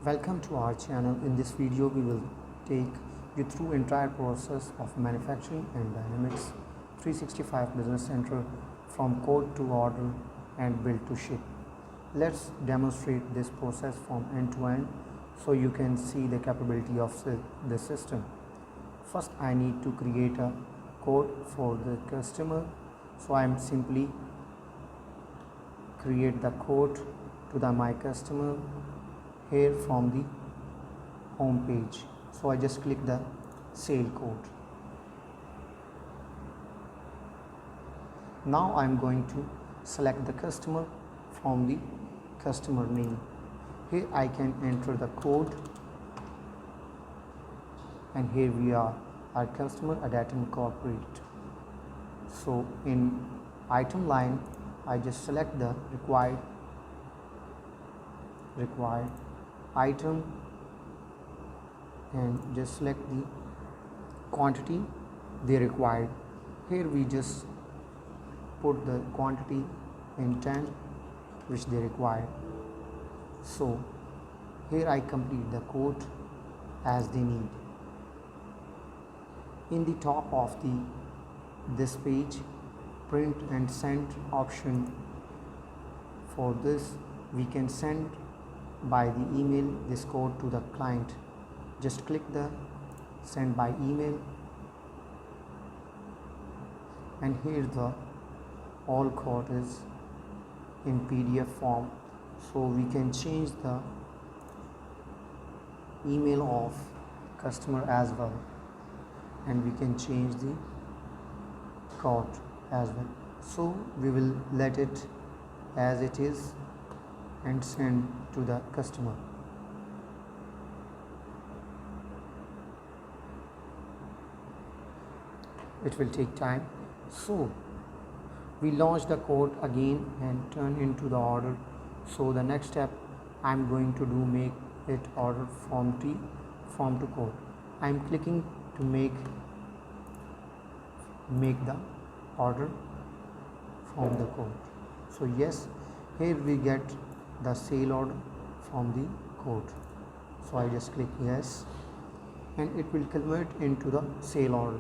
Welcome to our channel. In this video we will take you through entire process of manufacturing and Dynamics 365 Business Center from quote to order and build to ship. Let's demonstrate this process from end to end so you can see the capability of the system. First I need to create a code for the customer, so I am simply create the code to the my customer here from the home page. So I just click the sale code. Now I'm going to select the customer from the customer name. Here I can enter the code, and here we are, our customer Adatum Corporate. So in item line I just select the required item and just select the quantity they required. Here we just put the quantity in 10 which they require. So here I complete the code as they need. In the top of this page, print and send option. For this we can send by the email this code to the client. Just click the send by email, and here the all code is in PDF form, so we can change the email of customer as well, and we can change the code as well. So we will let it as it is and send to the customer. It will take time, so we launch the code again and turn into the order. So the next step I'm going to do, make it order form to code. I'm clicking to make the order from the code. So yes, here we get the sale order from the code. So I just click yes, and it will convert into the sale order.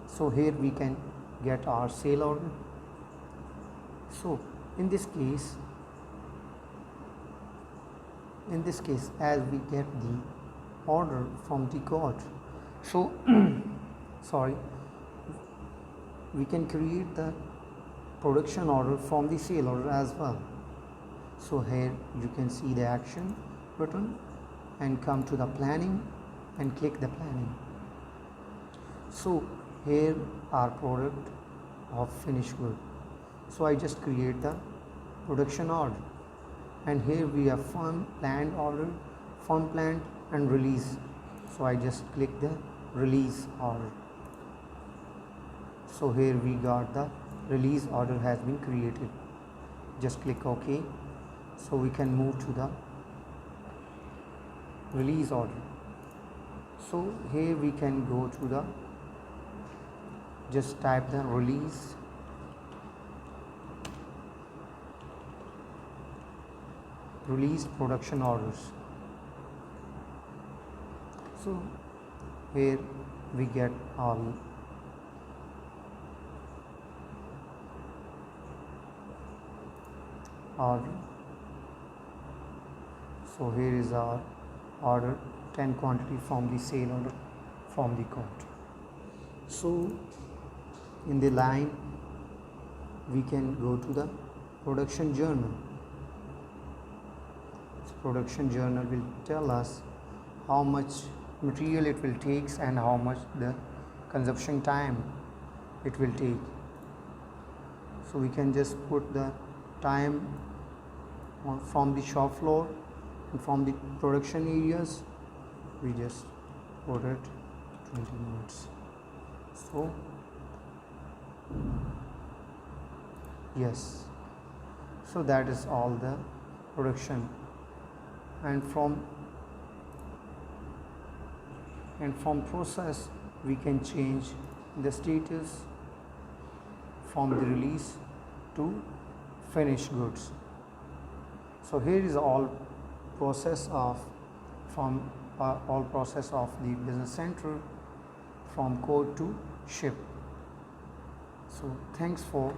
So here we can get our sale order. So in this case as we get the order from the code, so sorry, we can create the production order from the sale order as well. So here you can see the action button and come to the planning and click the planning. So here our product of finished good. So I just create the production order, and here we have firm planned order, firm planned and release. So I just click the release order. So here we got the release order has been created. Just click OK. So we can move to the release order. So here we can go to the, just type the release production orders. So here we get all order. So here is our order, 10 quantity from the sale order from the code. So in the line we can go to the production journal. So production journal will tell us how much material it will take and how much the consumption time it will take. So we can just put the time from the shop floor and from the production areas. We just put it 20 minutes. So yes, so that is all the production, and from process we can change the status from the release to finished goods. So here is all process of from all process of the business center from code to ship. So thanks for